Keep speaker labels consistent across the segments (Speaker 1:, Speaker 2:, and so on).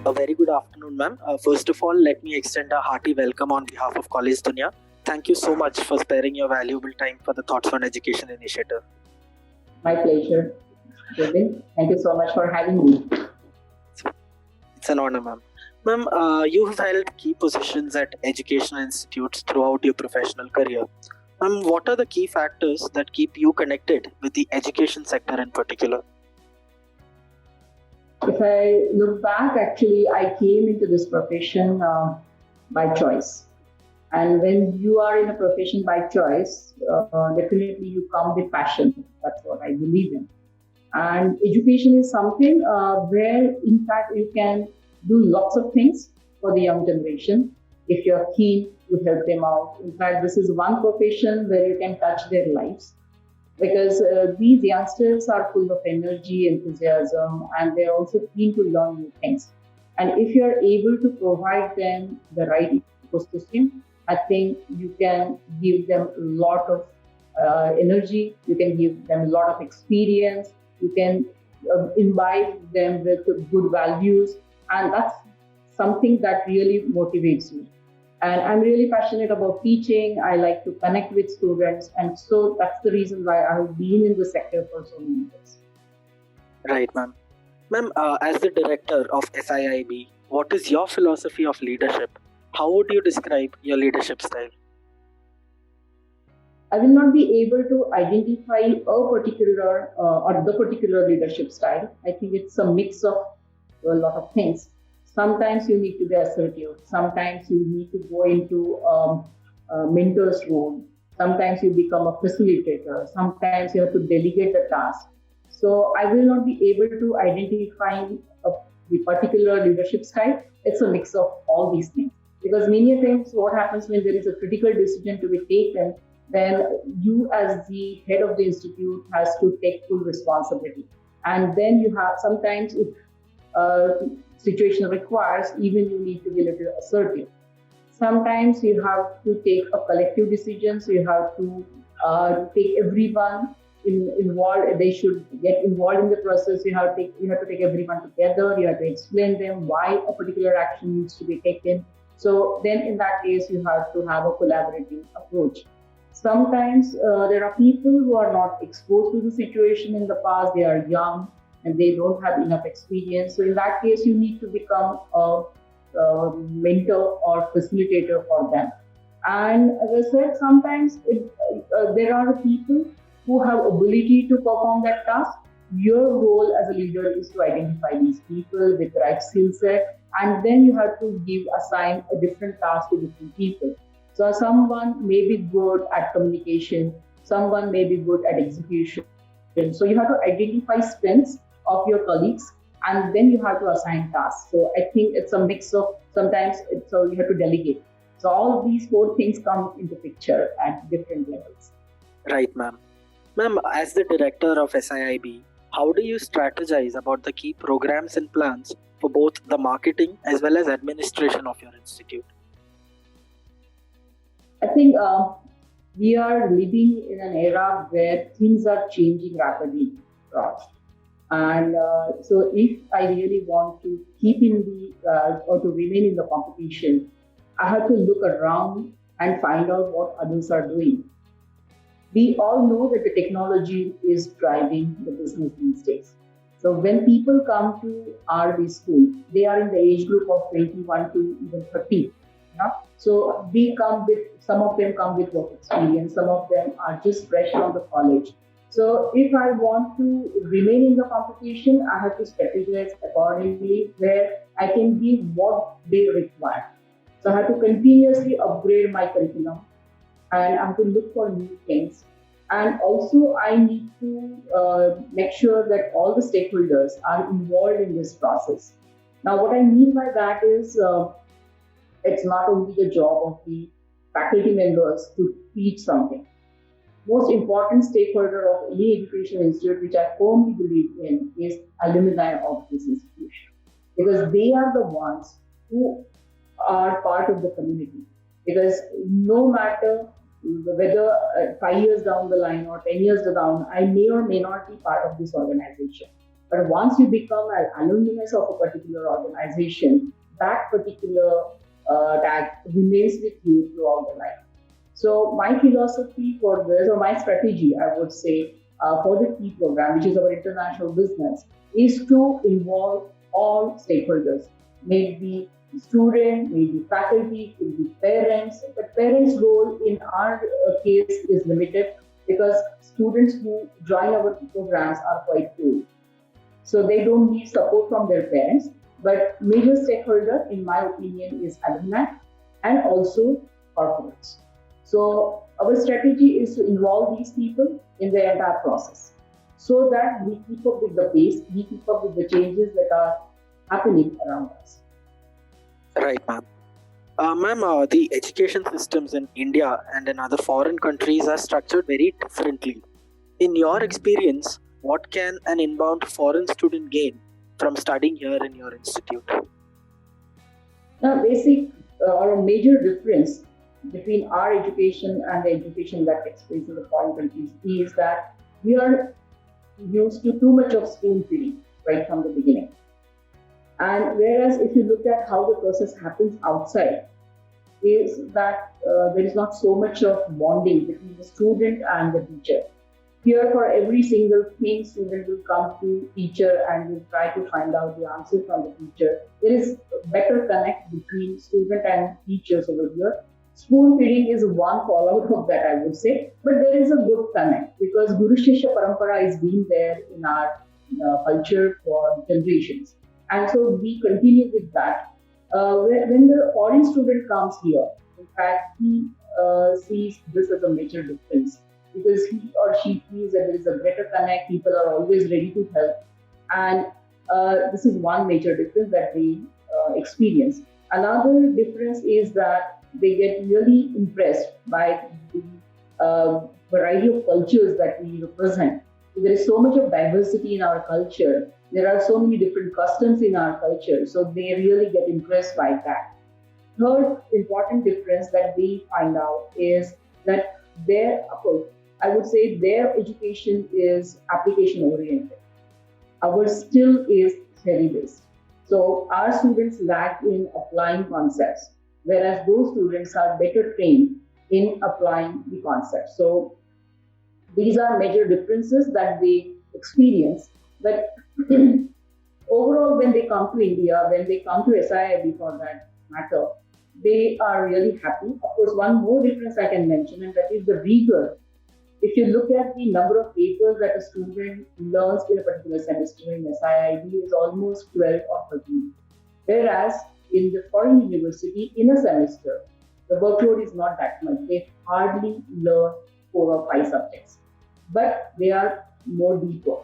Speaker 1: A very good afternoon, ma'am. First of all, let me extend a hearty welcome on behalf of Collegedunia. Thank you so much for sparing your valuable time for the Thoughts on Education initiative.
Speaker 2: My pleasure, David. Thank you so much for having me.
Speaker 1: It's an honor, ma'am. Ma'am, you have held key positions at educational institutes throughout your professional career. Ma'am, what are the key factors that keep you connected with the education sector in particular?
Speaker 2: If I look back, actually, I came into this profession by choice. And when you are in a profession by choice, definitely you come with passion. That's what I believe in. And education is something where, in fact, you can do lots of things for the young generation if you're keen to help them out. In fact, this is one profession where you can touch their lives because these youngsters are full of energy, enthusiasm, and they're also keen to learn new things. And if you're able to provide them the right ecosystem, I think you can give them a lot of energy, you can give them a lot of experience, you can imbibe them with good values, and that's something that really motivates me. And I'm really passionate about teaching. I like to connect with students, and so that's the reason why I've been in the sector for so many years.
Speaker 1: Right, ma'am. Ma'am, as the director of SIIB, what is your philosophy of leadership? How would you describe your leadership style?
Speaker 2: I will not be able to identify a particular or the particular leadership style. I think it's a mix of a lot of things. Sometimes you need to be assertive. Sometimes you need to go into a mentor's role. Sometimes you become a facilitator. Sometimes you have to delegate the task. So I will not be able to identify the particular leadership style. It's a mix of all these things. Because many times what happens when there is a critical decision to be taken, then you as the head of the institute has to take full responsibility. And then you have sometimes if situation requires, even you need to be a little assertive. Sometimes you have to take a collective decision, so you have to take everyone involved. They should get involved in the process. You have to take everyone together. You have to explain them why a particular action needs to be taken. So then, in that case, you have to have a collaborative approach. Sometimes there are people who are not exposed to the situation in the past. They are young and they don't have enough experience. So in that case, you need to become a mentor or facilitator for them. And as I said, sometimes there are people who have ability to perform that task. Your role as a leader is to identify these people with the right skill set, and then you have to assign a different task to different people. So someone may be good at communication, someone may be good at execution. So you have to identify strengths of your colleagues, and then you have to assign tasks. So I think it's a mix of sometimes so you have to delegate. So all of these four things come into picture at different levels.
Speaker 1: Right, ma'am. Ma'am, as the director of SIIB, how do you strategize about the key programs and plans for both the marketing as well as administration of your institute?
Speaker 2: I think we are living in an era where things are changing rapidly, Raj. And so if I really want to keep in the or to remain in the competition, I have to look around and find out what others are doing. We all know that the technology is driving the business these days. So when people come to RD school, they are in the age group of 21 to even 30. Yeah? So some of them come with work experience, some of them are just fresh from the college. So if I want to remain in the competition, I have to strategize accordingly where I can give what they require. So I have to continuously upgrade my curriculum and I have to look for new things. And also I need to make sure that all the stakeholders are involved in this process. Now what I mean by that is it's not only the job of the faculty members to teach something. Most important stakeholder of any education institute, which I firmly believe in, is alumni of this institution. Because they are the ones who are part of the community. Because no matter whether 5 years down the line or 10 years down, I may or may not be part of this organization. But once you become an alumnus of a particular organization, that particular tag remains with you throughout the life. So my philosophy for this, or my strategy, I would say, for the key program, which is our international business, is to involve all stakeholders, maybe student, maybe faculty, could be parents. But parents' role in our case is limited because students who join our programs are quite old. So they don't need support from their parents. But major stakeholder, in my opinion, is alumni and also corporates. So our strategy is to involve these people in the entire process so that we keep up with the pace, we keep up with the changes that are happening around us.
Speaker 1: Right, ma'am. Ma'am, the education systems in India and in other foreign countries are structured very differently. In your experience, what can an inbound foreign student gain from studying here in your institute?
Speaker 2: Now, basic or a major difference between our education and the education that takes place in the foreign countries is that we are used to too much of spoon feeding right from the beginning. And whereas if you look at how the process happens outside, is that there is not so much of bonding between the student and the teacher. Here, for every single thing, student will come to teacher and will try to find out the answer from the teacher. There is better connect between student and teachers over here. Spoon feeding is one fallout of that, I would say, but there is a good connect because Guru Shishya Parampara is being there in our culture for generations. And so we continue with that. When the foreign student comes here, in fact, he sees this as a major difference because he or she feels that there is a better connect, people are always ready to help. And this is one major difference that they experience. Another difference is that they get really impressed by the variety of cultures that we represent. So there is so much of diversity in our culture. There are so many different customs in our culture. So they really get impressed by that. Third important difference that we find out is that their approach, I would say their education is application oriented. Ours still is theory based. So our students lack in applying concepts, whereas those students are better trained in applying the concepts. So these are major differences that they experience. But overall, when they come to India, when they come to SIIB for that matter, they are really happy. Of course, one more difference I can mention, and that is the rigor. If you look at the number of papers that a student learns in a particular semester in SIIB is almost 12 or 13. Whereas in the foreign university, in a semester, the workload is not that much. They hardly learn 4 or 5 subjects, but they are more deeper.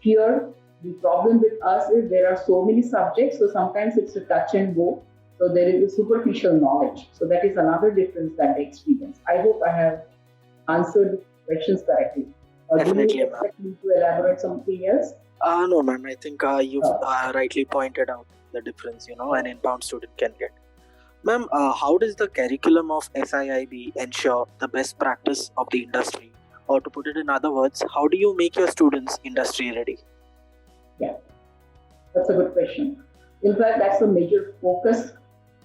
Speaker 2: Here, the problem with us is there are so many subjects, so sometimes it's a touch and go. So there is a superficial knowledge. So that is another difference that they experience. I hope I have answered questions correctly.
Speaker 1: Definitely,
Speaker 2: do you expect me to elaborate something else?
Speaker 1: No, ma'am. I think you've rightly pointed out the difference, an inbound student can get. Ma'am, how does the curriculum of SIIB ensure the best practice of the industry? Or to put it in other words, how do you make your students industry ready?
Speaker 2: Yeah, that's a good question. In fact, that's a major focus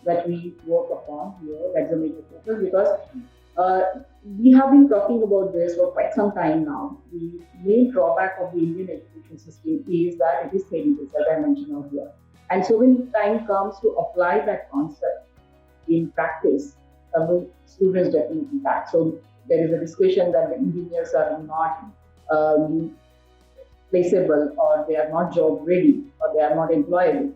Speaker 2: that we work upon here. That's a major focus because we have been talking about this for quite some time now. The main drawback of the Indian education system is that it is theory-based, as I mentioned earlier. And so when time comes to apply that concept in practice, students definitely lack. So there is a discussion that the engineers are not placeable, or they are not job ready, or they are not employable.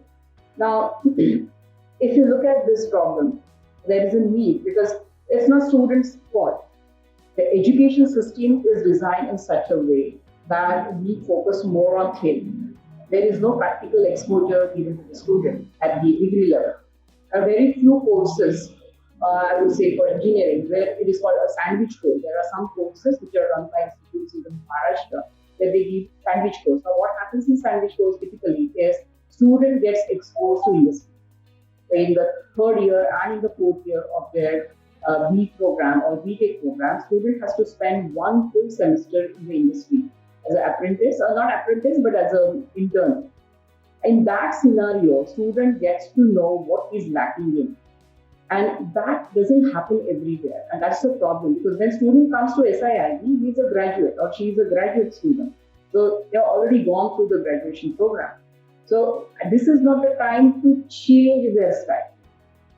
Speaker 2: Now, if you look at this problem, there is a need because it's not students' fault. The education system is designed in such a way that we focus more on theory. There is no practical exposure given to the student at the degree level. There are very few courses, I would say, for engineering where it is called a sandwich course. There are some courses which are run by institutes in Maharashtra that they give sandwich course. Now, what happens in sandwich course typically is student gets exposed to industry. So in the third year and in the fourth year of their B program or BTech program, student has to spend one full semester in the industry as an apprentice, or not apprentice, but as an intern. In that scenario, student gets to know what is lacking in. And that doesn't happen everywhere. And that's the problem, because when student comes to SIIB, he's a graduate or she's a graduate student. So they've already gone through the graduation program. So this is not the time to change their style.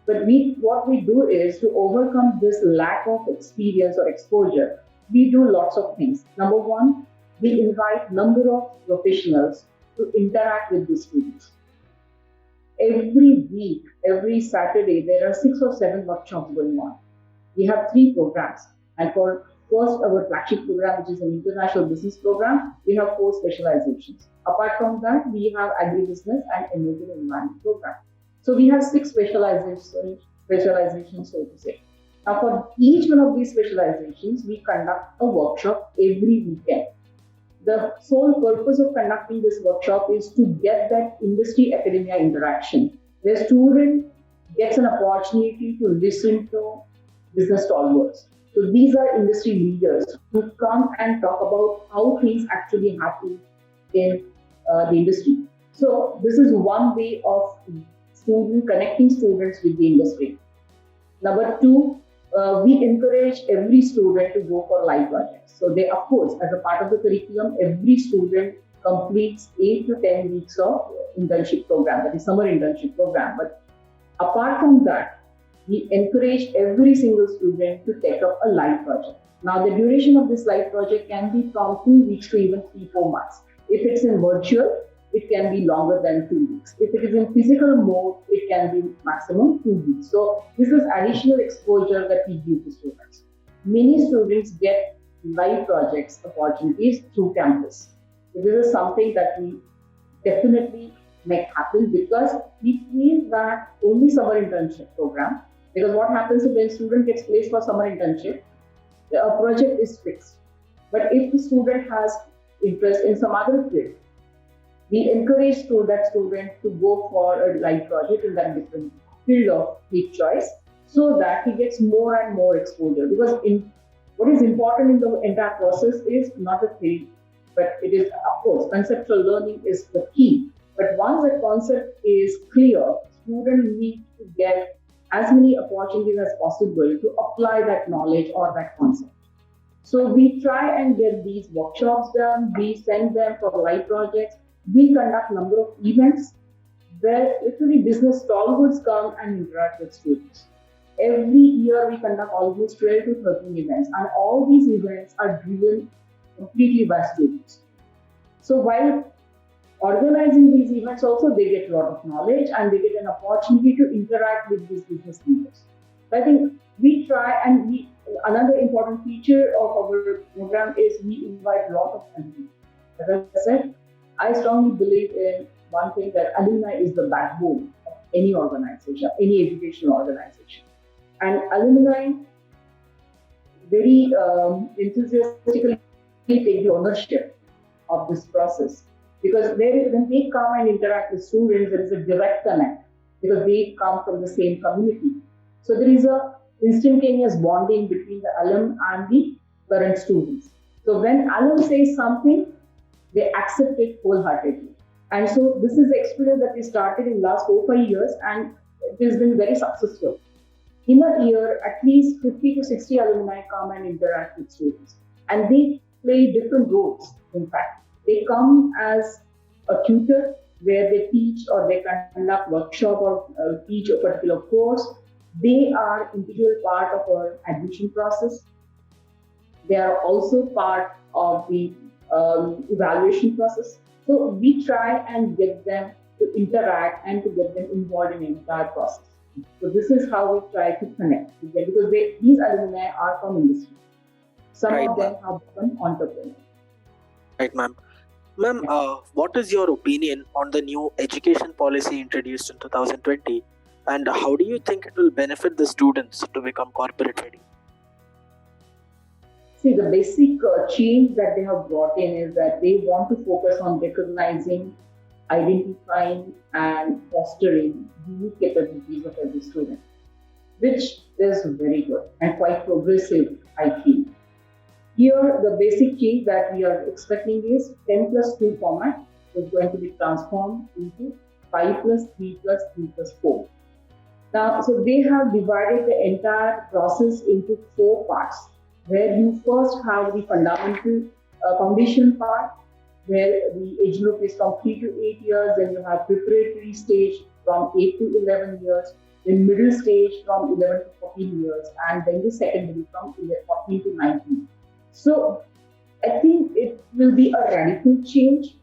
Speaker 2: But what we do is, to overcome this lack of experience or exposure, we do lots of things. Number one, we invite number of professionals to interact with the students. Every week, every Saturday, there are 6 or 7 workshops going on. We have 3 programs. And for first, our flagship program, which is an international business program, we have 4 specializations. Apart from that, we have agribusiness and emerging environment program. So we have 6 specializations, so to say. Now, for each one of these specializations, we conduct a workshop every weekend. The sole purpose of conducting this workshop is to get that industry-academia interaction, where student gets an opportunity to listen to business stalwarts. So these are industry leaders who come and talk about how things actually happen in the industry. So this is one way of connecting students with the industry. Number 2, we encourage every student to go for live projects. So they, of course, as a part of the curriculum, every student completes 8 to 10 weeks of internship program, that is summer internship program. But apart from that, we encourage every single student to take up a live project. Now, the duration of this live project can be from 2 weeks to even 3-4 months. If it's in virtual, it can be longer than 2 weeks. If it is in physical mode, it can be maximum 2 weeks. So this is additional exposure that we give to students. Many students get live projects opportunities through campus. So this is something that we definitely make happen, because we feel that only summer internship program, because what happens is when student gets placed for summer internship, the project is fixed. But if the student has interest in some other field, we encourage that student to go for a live project in that different field of his choice, so that he gets more and more exposure. Because what is important in the entire process is not the theory, but it is, of course, conceptual learning is the key. But once the concept is clear, students need to get as many opportunities as possible to apply that knowledge or that concept. So we try and get these workshops done, we send them for live projects. We conduct a number of events where literally business stalwarts come and interact with students. Every year we conduct almost 12 to 13 events, and all these events are driven completely by students. So while organizing these events also, they get a lot of knowledge and they get an opportunity to interact with these business leaders. So I think we try, and another important feature of our program is we invite a lot of alumni. As I said, I strongly believe in one thing, that alumni is the backbone of any organization, any educational organization. And alumni very enthusiastically take the ownership of this process, because when they come and interact with students, there is a direct connect, because they come from the same community. So there is a instantaneous bonding between the alum and the current students. So when alum says something, they accept it wholeheartedly. And so this is the experience that we started in the last 4-5 years, and it has been very successful. In a year, at least 50 to 60 alumni come and interact with students. And they play different roles, in fact. They come as a tutor, where they teach or they conduct workshop or teach a particular course. They are integral part of our admission process. They are also part of the evaluation process. So we try and get them to interact and to get them involved in the entire process. So this is how we try to connect with them, because these alumni are from industry. Some of them have become entrepreneurs.
Speaker 1: Right, ma'am. Ma'am, what is your opinion on the new education policy introduced in 2020, and how do you think it will benefit the students to become corporate ready?
Speaker 2: See, the basic change that they have brought in is that they want to focus on recognizing, identifying, and fostering unique capabilities of every student, which is very good and quite progressive, I feel. Here, the basic change that we are expecting is 10 plus 2 format is going to be transformed into 5 plus 3 plus 3 plus 4. Now, so they have divided the entire process into 4 parts, where you first have the fundamental foundation part, where the age group is from 3 to 8 years, then you have preparatory stage from 8 to 11 years, then middle stage from 11 to 14 years, and then the secondary from 14 to 19. So I think it will be a radical change.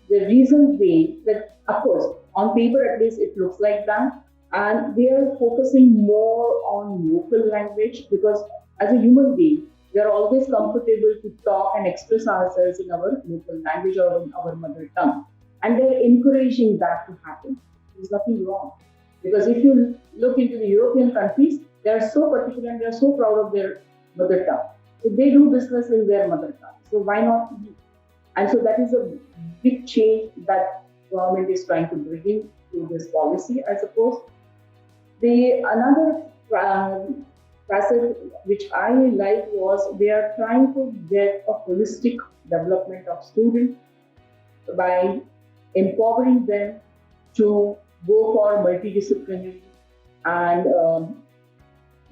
Speaker 2: The reason being that, of course, on paper at least it looks like that, and they are focusing more on local language because as a human being, we are always comfortable to talk and express ourselves in our local language or in our mother tongue, and they're encouraging that to happen. There's nothing wrong because if you look into the European countries, they are so particular and they are so proud of their mother tongue. So they do business in their mother tongue. So why not? And so that is a big change that government is trying to bring in to this policy, I suppose. The another facet which I like was they are trying to get a holistic development of students by empowering them to go for multidisciplinary and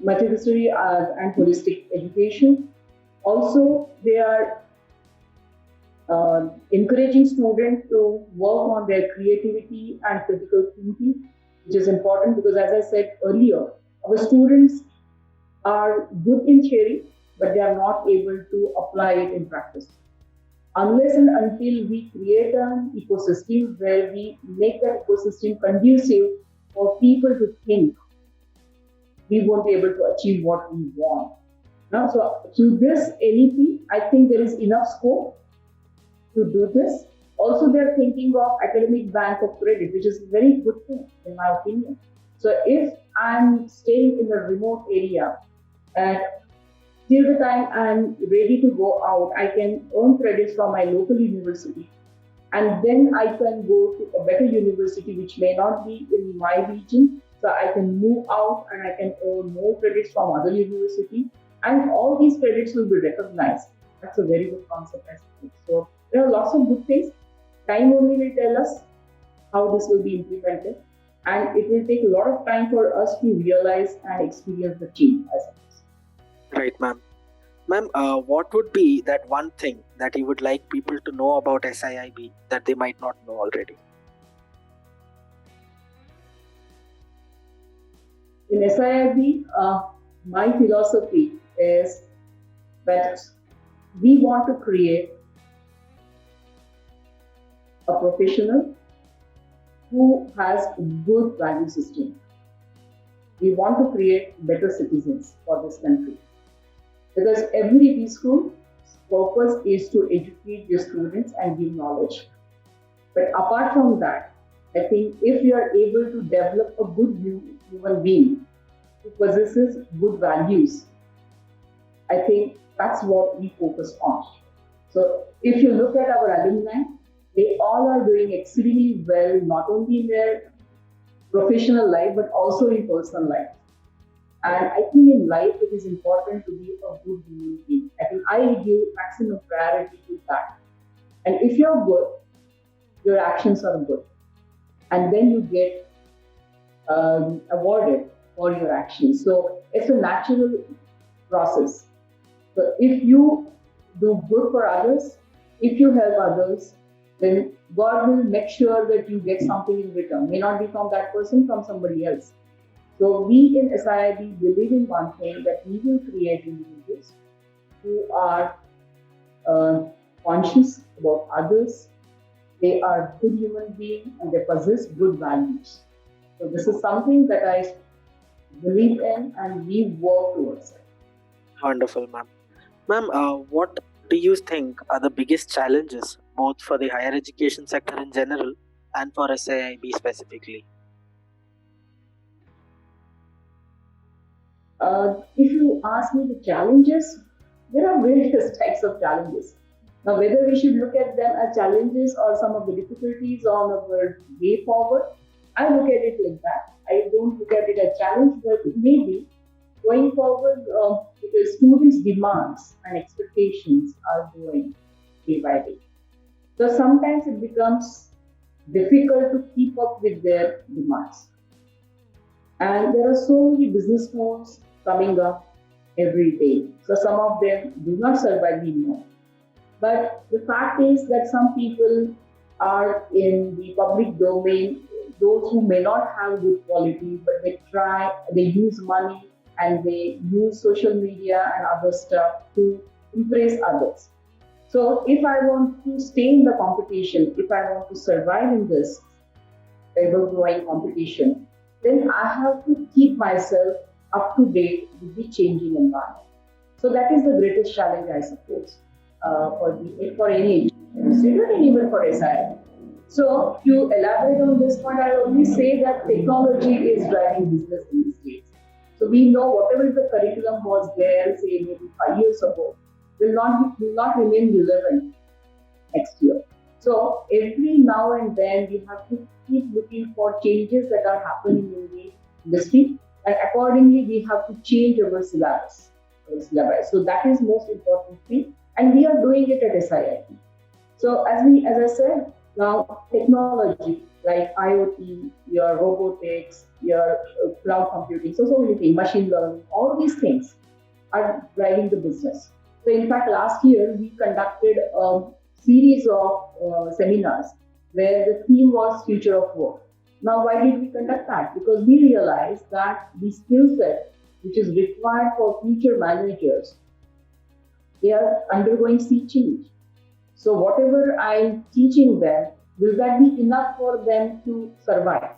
Speaker 2: multidisciplinary and holistic education. Also, they are encouraging students to work on their creativity and critical thinking, which is important because, as I said earlier, our students are good in theory, but they are not able to apply it in practice. Unless and until we create an ecosystem where we make that ecosystem conducive for people to think, we won't be able to achieve what we want. Now, so through this NEP, I think there is enough scope to do this. Also, they're thinking of academic bank of credit, which is a very good thing, in my opinion. So if I'm staying in a remote area and till the time I'm ready to go out, I can earn credits from my local university. And then I can go to a better university, which may not be in my region. So I can move out and I can earn more credits from other university. And all these credits will be recognized. That's a very good concept, I think. So there are lots of good things. Time only will tell us how this will be implemented. And it will take a lot of time for us to realize and experience the change, I suppose.
Speaker 1: Right, ma'am. Ma'am, what would be that one thing that you would like people to know about SIIB that they might not know already?
Speaker 2: In SIIB, my philosophy is that we want to create a professional who has a good value system. We want to create better citizens for this country. Because every B school's purpose is to educate the students and give knowledge. But apart from that, I think if you are able to develop a good human being who possesses good values, I think that's what we focus on. So if you look at our alumni, they all are doing exceedingly well, not only in their professional life, but also in personal life. And I think in life, it is important to be a good human being. I think I give maximum priority to that. And if you're good, your actions are good. And then you get awarded for your actions. So it's a natural process. So if you do good for others, if you help others, then God will make sure that you get something in return. May not be from that person, from somebody else. So we in SIIB believe in one thing, that we will create individuals who are conscious about others, they are good human beings, and they possess good values. So this is something that I believe in and we work towards it.
Speaker 1: Wonderful, ma'am. Ma'am, what do you think are the biggest challenges both for the higher education sector in general and for SIIB specifically?
Speaker 2: If you ask me the challenges, there are various types of challenges. Now, whether we should look at them as challenges or some of the difficulties on our way forward, I look at it like that. I don't look at it as challenge, but maybe going forward, because students' demands and expectations are growing day by day. So sometimes it becomes difficult to keep up with their demands. And there are so many business phones coming up every day. So some of them do not survive, we know. But the fact is that some people are in the public domain, those who may not have good quality, but they use money and they use social media and other stuff to impress others. So if I want to stay in the competition, if I want to survive in this ever growing competition, then I have to keep myself up to date with the changing environment. So that is the greatest challenge, I suppose, for any institute and even for SIIB. So to elaborate on this point, I only say that technology is driving business these days. So we know whatever the curriculum was there, say maybe 5 years ago, will not remain relevant next year. So every now and then we have to keep looking for changes that are happening in the industry, and accordingly we have to change our syllabus. So that is most important thing, and we are doing it at SIIB. So as I said, now technology like IoT, your robotics, your cloud computing, so many things, machine learning, all these things are driving the business. So in fact, last year we conducted a series of seminars where the theme was future of work. Now, why did we conduct that? Because we realized that the skill set which is required for future managers, they are undergoing sea change. So whatever I'm teaching them, will that be enough for them to survive?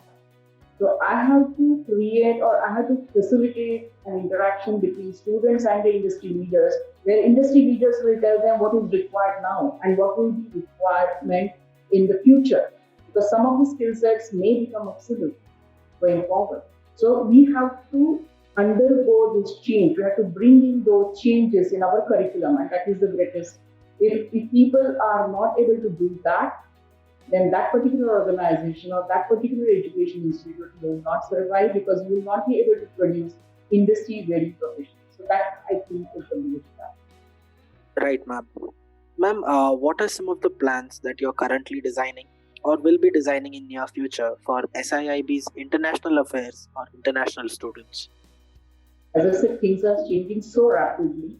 Speaker 2: So I have to create or I have to facilitate an interaction between students and the industry leaders, where industry leaders will tell them what is required now and what will be requirement in the future. Because some of the skill sets may become obsolete going forward. So we have to undergo this change. We have to bring in those changes in our curriculum, and that is the greatest. If people are not able to do that, then that particular organization or that particular education institute will not survive, because you will not be able to produce industry-ready professionals. So that, I think, is the biggest challenge.
Speaker 1: Right, ma'am. Ma'am, what are some of the plans that you're currently designing or will be designing in near future for SIIB's international affairs or international students?
Speaker 2: As I said, things are changing so rapidly.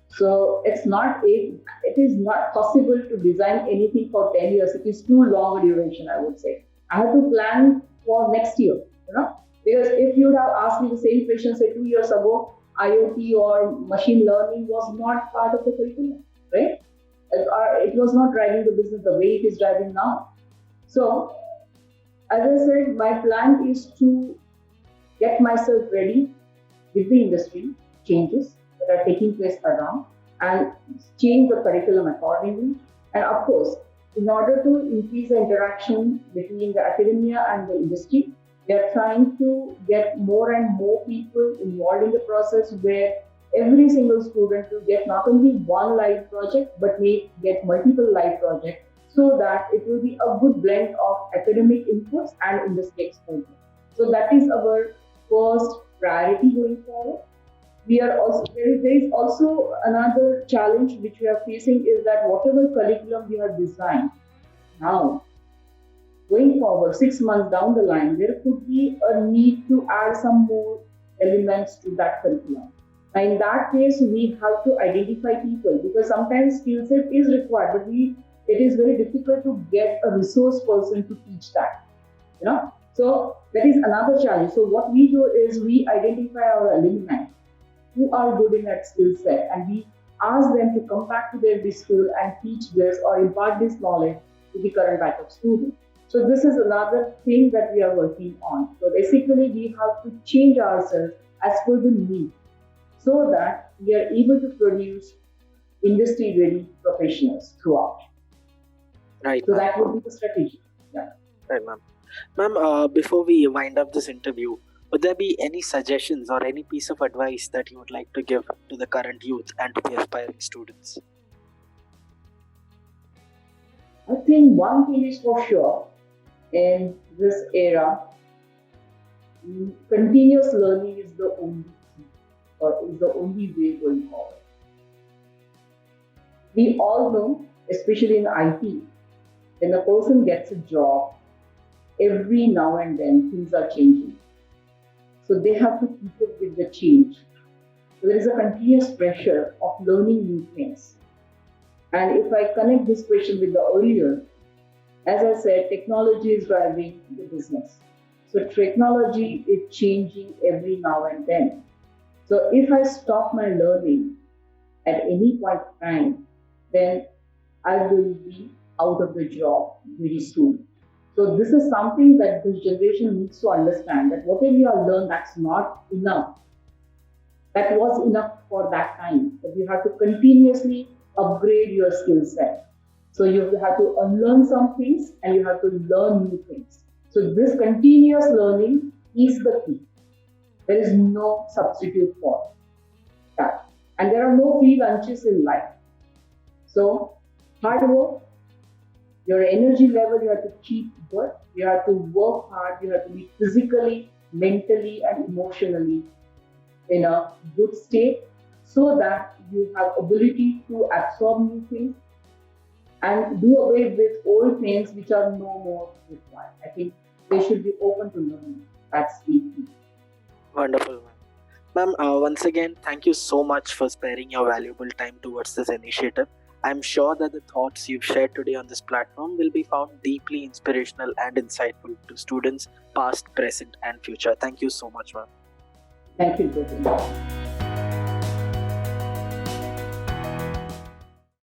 Speaker 2: So it is not possible to design anything for 10 years. It is too long a duration, I would say. I have to plan for next year, because if you would have asked me the same question, say 2 years ago, IoT or machine learning was not part of the curriculum, right? It was not driving the business the way it is driving now. So, as I said, my plan is to get myself ready with the industry changes that are taking place around and change the curriculum accordingly. And of course, in order to increase the interaction between the academia and the industry, we are trying to get more and more people involved in the process, where every single student will get not only one live project but may get multiple live projects, so that it will be a good blend of academic inputs and industry exposure. So that is our first priority going forward. There is also another challenge which we are facing, is that whatever curriculum we have designed now, going forward 6 months down the line, there could be a need to add some more elements to that curriculum. Now, in that case, we have to identify people, because sometimes skill set is required, but it is very difficult to get a resource person to teach that. So that is another challenge. So what we do is we identify our alumni who are good in that skill set, and we ask them to come back to their school and teach this or impart this knowledge to the current batch of students. So this is another thing that we are working on. So basically, we have to change ourselves as per the need, so that we are able to produce industry-ready professionals throughout.
Speaker 1: Right.
Speaker 2: So that would be the strategy. Yeah.
Speaker 1: Right, ma'am. Ma'am, before we wind up this interview, would there be any suggestions or any piece of advice that you would like to give to the current youth and to the aspiring students?
Speaker 2: I think one thing is for sure, in this era, continuous learning is the only is the only way going forward. We all know, especially in IT, when a person gets a job, every now and then things are changing. So they have to keep up with the change. So there is a continuous pressure of learning new things. And if I connect this question with the earlier, as I said, technology is driving the business. So technology is changing every now and then. So if I stop my learning at any point of time, then I will be out of the job very soon. So this is something that this generation needs to understand, that whatever you have learned, that's not enough. That was enough for that time. But you have to continuously upgrade your skill set. So you have to unlearn some things and you have to learn new things. So this continuous learning is the key. There is no substitute for that. And there are no free lunches in life. So hard work, your energy level you have to keep good. You have to work hard. You have to be physically, mentally, and emotionally in a good state so that you have ability to absorb new things and do away with old things which are no more required. I think they should be open to learning. That's the key.
Speaker 1: Wonderful, ma'am. Ma'am, once again, thank you so much for sparing your valuable time towards this initiative. I'm sure that the thoughts you've shared today on this platform will be found deeply inspirational and insightful to students, past, present, and future. Thank you so much, ma'am.
Speaker 2: Thank you, Jyoti.